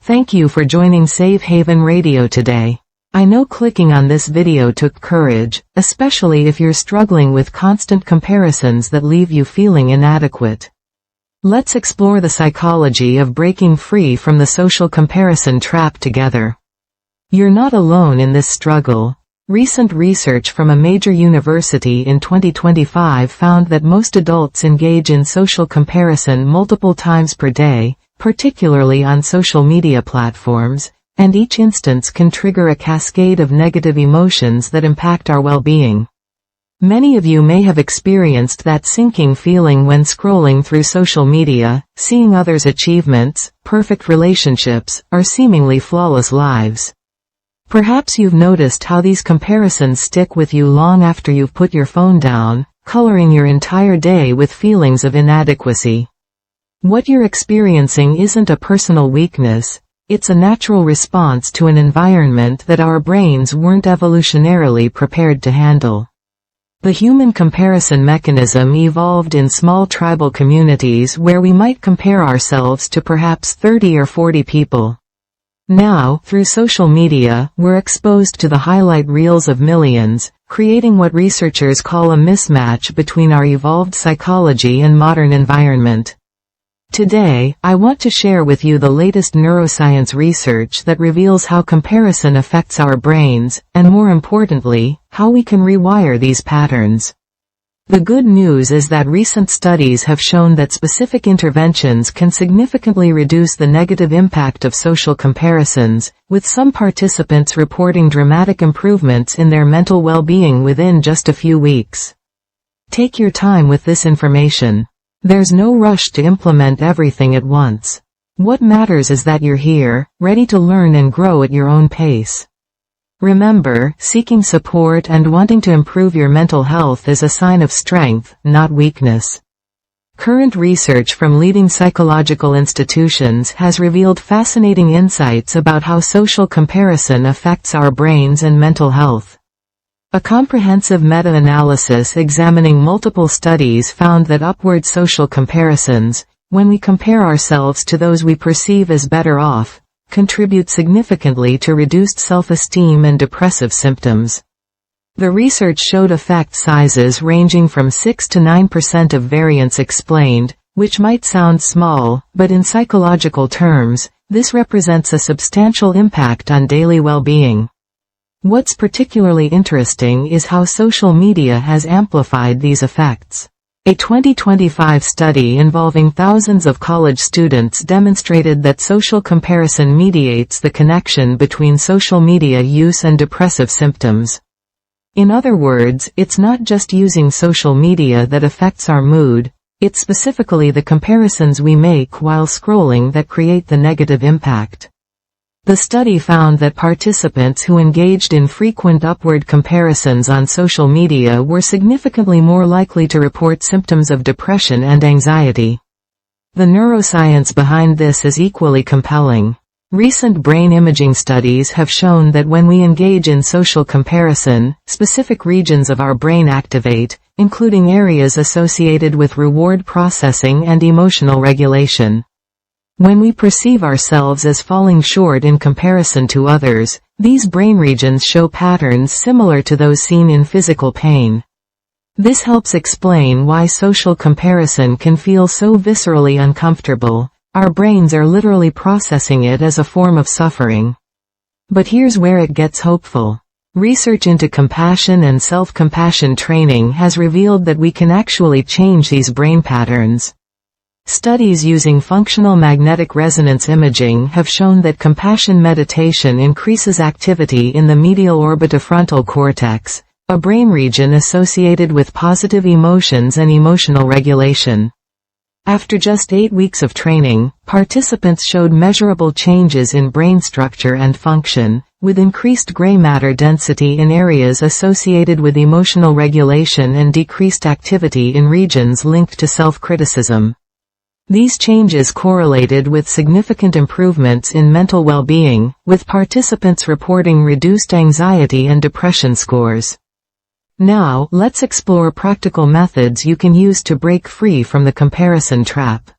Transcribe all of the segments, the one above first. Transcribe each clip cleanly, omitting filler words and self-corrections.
Thank you for joining Safe Haven Radio today. I know clicking on this video took courage, especially if you're struggling with constant comparisons that leave you feeling inadequate. Let's explore the psychology of breaking free from the social comparison trap together. You're not alone in this struggle. Recent research from a major university in 2025 found that most adults engage in social comparison multiple times per day, particularly on social media platforms, and each instance can trigger a cascade of negative emotions that impact our well-being. Many of you may have experienced that sinking feeling when scrolling through social media, seeing others' achievements, perfect relationships, or seemingly flawless lives. Perhaps you've noticed how these comparisons stick with you long after you've put your phone down, coloring your entire day with feelings of inadequacy. What you're experiencing isn't a personal weakness, it's a natural response to an environment that our brains weren't evolutionarily prepared to handle. The human comparison mechanism evolved in small tribal communities where we might compare ourselves to perhaps 30 or 40 people. Now, through social media, we're exposed to the highlight reels of millions, creating what researchers call a mismatch between our evolved psychology and modern environment. Today, I want to share with you the latest neuroscience research that reveals how comparison affects our brains, and more importantly, how we can rewire these patterns. The good news is that recent studies have shown that specific interventions can significantly reduce the negative impact of social comparisons, with some participants reporting dramatic improvements in their mental well-being within just a few weeks. Take your time with this information. There's no rush to implement everything at once. What matters is that you're here, ready to learn and grow at your own pace. Remember, seeking support and wanting to improve your mental health is a sign of strength, not weakness. Current research from leading psychological institutions has revealed fascinating insights about how social comparison affects our brains and mental health. A comprehensive meta-analysis examining multiple studies found that upward social comparisons, when we compare ourselves to those we perceive as better off, contribute significantly to reduced self-esteem and depressive symptoms. The research showed effect sizes ranging from 6 to 9% of variance explained, which might sound small, but in psychological terms, this represents a substantial impact on daily well-being. What's particularly interesting is how social media has amplified these effects. A 2025 study involving thousands of college students demonstrated that social comparison mediates the connection between social media use and depressive symptoms. In other words, it's not just using social media that affects our mood, it's specifically the comparisons we make while scrolling that create the negative impact. The study found that participants who engaged in frequent upward comparisons on social media were significantly more likely to report symptoms of depression and anxiety. The neuroscience behind this is equally compelling. Recent brain imaging studies have shown that when we engage in social comparison, specific regions of our brain activate, including areas associated with reward processing and emotional regulation. When we perceive ourselves as falling short in comparison to others, these brain regions show patterns similar to those seen in physical pain. This helps explain why social comparison can feel so viscerally uncomfortable. Our brains are literally processing it as a form of suffering. But here's where it gets hopeful. Research into compassion and self-compassion training has revealed that we can actually change these brain patterns. Studies using functional magnetic resonance imaging have shown that compassion meditation increases activity in the medial orbitofrontal cortex, a brain region associated with positive emotions and emotional regulation. After just 8 weeks of training, participants showed measurable changes in brain structure and function, with increased gray matter density in areas associated with emotional regulation and decreased activity in regions linked to self-criticism. These changes correlated with significant improvements in mental well-being, with participants reporting reduced anxiety and depression scores. Now, let's explore practical methods you can use to break free from the comparison trap.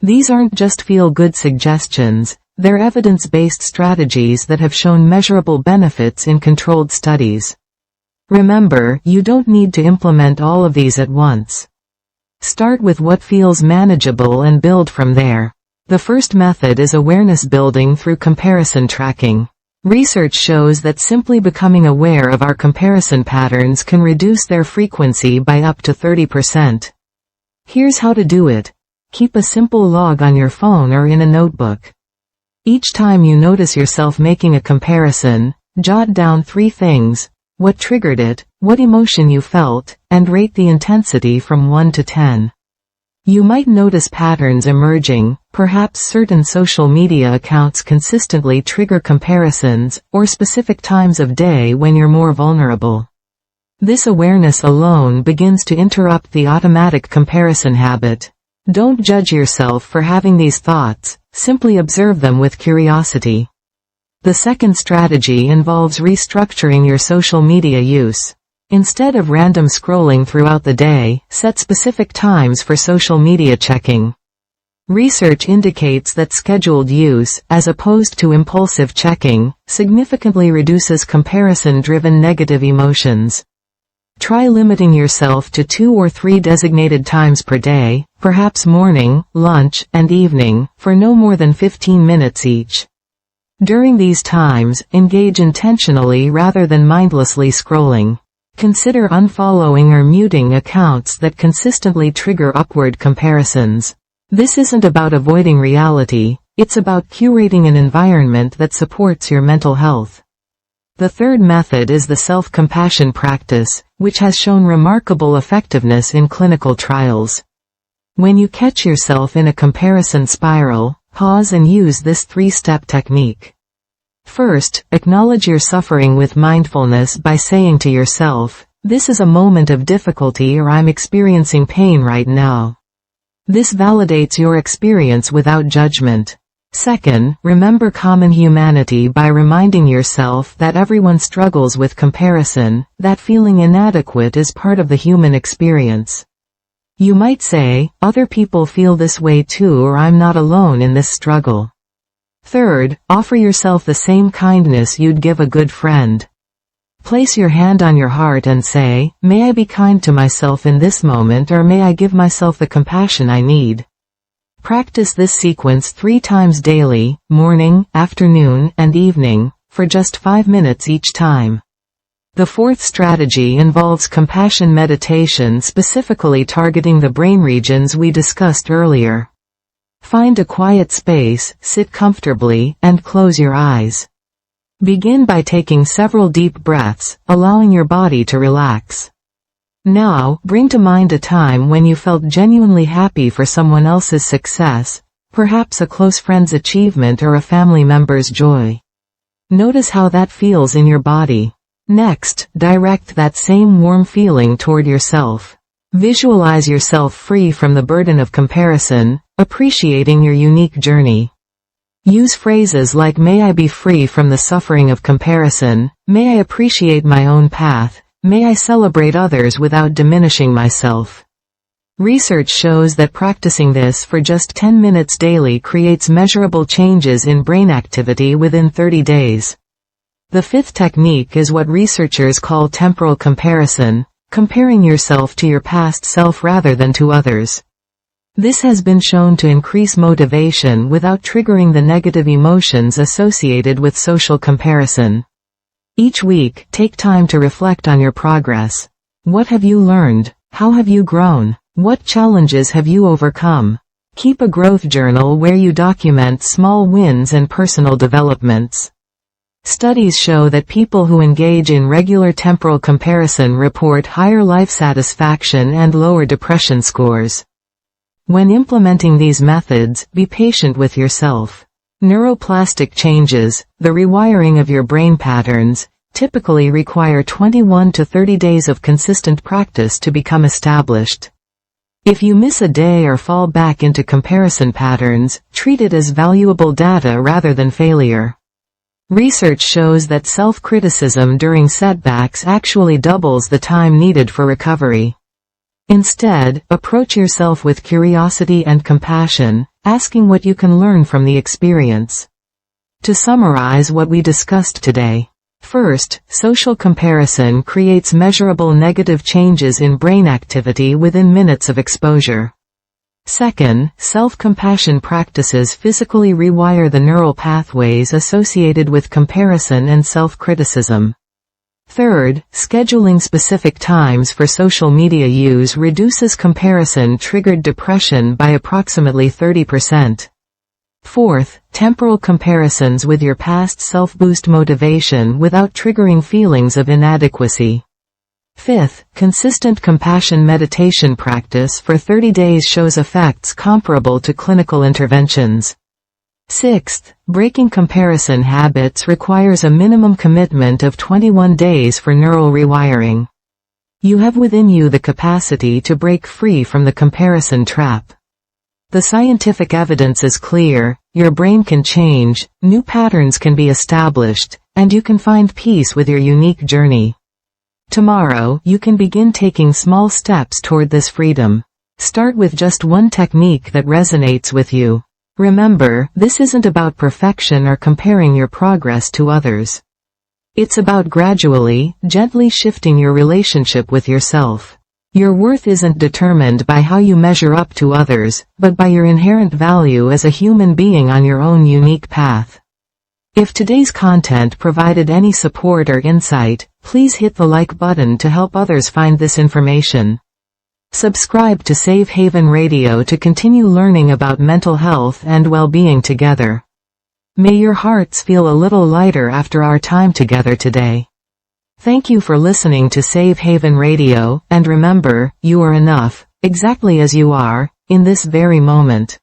These aren't just feel-good suggestions, They're evidence-based strategies that have shown measurable benefits in controlled studies. Remember, you don't need to implement all of these at once. Start with what feels manageable and build from there. The first method is awareness building through comparison tracking. Research shows that simply becoming aware of our comparison patterns can reduce their frequency by up to 30%. Here's how to do it. Keep a simple log on your phone or in a notebook. Each time you notice yourself making a comparison, jot down 3 things: what triggered it, what emotion you felt, and rate the intensity from 1 to 10. You might notice patterns emerging, perhaps certain social media accounts consistently trigger comparisons, or specific times of day when you're more vulnerable. This awareness alone begins to interrupt the automatic comparison habit. Don't judge yourself for having these thoughts, simply observe them with curiosity. The second strategy involves restructuring your social media use. Instead of random scrolling throughout the day, set specific times for social media checking. Research indicates that scheduled use, as opposed to impulsive checking, significantly reduces comparison-driven negative emotions. Try limiting yourself to 2 or 3 designated times per day, perhaps morning, lunch, and evening, for no more than 15 minutes each. During these times, engage intentionally rather than mindlessly scrolling. Consider unfollowing or muting accounts that consistently trigger upward comparisons. This isn't about avoiding reality, it's about curating an environment that supports your mental health. The third method is the self-compassion practice, which has shown remarkable effectiveness in clinical trials. When you catch yourself in a comparison spiral, pause and use this 3-step technique. First, acknowledge your suffering with mindfulness by saying to yourself, "This is a moment of difficulty," or "I'm experiencing pain right now." This validates your experience without judgment. Second, remember common humanity by reminding yourself that everyone struggles with comparison, that feeling inadequate is part of the human experience. You might say, "Other people feel this way too," or "I'm not alone in this struggle." Third, offer yourself the same kindness you'd give a good friend. Place your hand on your heart and say, "May I be kind to myself in this moment," or "May I give myself the compassion I need." Practice this sequence 3 times daily, morning, afternoon, and evening, for just 5 minutes each time. The fourth strategy involves compassion meditation, specifically targeting the brain regions we discussed earlier. Find a quiet space, sit comfortably, and close your eyes. Begin by taking several deep breaths, allowing your body to relax. Now, bring to mind a time when you felt genuinely happy for someone else's success, perhaps a close friend's achievement or a family member's joy. Notice how that feels in your body. Next, direct that same warm feeling toward yourself. Visualize yourself free from the burden of comparison, appreciating your unique journey. Use phrases like, "May I be free from the suffering of comparison," "May I appreciate my own path," "May I celebrate others without diminishing myself." Research shows that practicing this for just 10 minutes daily creates measurable changes in brain activity within 30 days. The fifth technique is what researchers call temporal comparison, comparing yourself to your past self rather than to others. This has been shown to increase motivation without triggering the negative emotions associated with social comparison. Each week, take time to reflect on your progress. What have you learned? How have you grown? What challenges have you overcome? Keep a growth journal where you document small wins and personal developments. Studies show that people who engage in regular temporal comparison report higher life satisfaction and lower depression scores. When implementing these methods, be patient with yourself. Neuroplastic changes, the rewiring of your brain patterns, typically require 21 to 30 days of consistent practice to become established. If you miss a day or fall back into comparison patterns, treat it as valuable data rather than failure. Research shows that self-criticism during setbacks actually doubles the time needed for recovery. Instead, approach yourself with curiosity and compassion, asking what you can learn from the experience. To summarize what we discussed today. First, social comparison creates measurable negative changes in brain activity within minutes of exposure. Second, self-compassion practices physically rewire the neural pathways associated with comparison and self-criticism. Third, scheduling specific times for social media use reduces comparison-triggered depression by approximately 30%. Fourth, temporal comparisons with your past self boost motivation without triggering feelings of inadequacy. Fifth, consistent compassion meditation practice for 30 days shows effects comparable to clinical interventions. Sixth, breaking comparison habits requires a minimum commitment of 21 days for neural rewiring. You have within you the capacity to break free from the comparison trap. The scientific evidence is clear, your brain can change, new patterns can be established, and you can find peace with your unique journey. Tomorrow, you can begin taking small steps toward this freedom. Start with just one technique that resonates with you. Remember, this isn't about perfection or comparing your progress to others. It's about gradually, gently shifting your relationship with yourself. Your worth isn't determined by how you measure up to others, but by your inherent value as a human being on your own unique path. If today's content provided any support or insight, please hit the like button to help others find this information. Subscribe to Safe Haven Radio to continue learning about mental health and well-being together. May your hearts feel a little lighter after our time together today. Thank you for listening to Safe Haven Radio, and remember, you are enough, exactly as you are, in this very moment.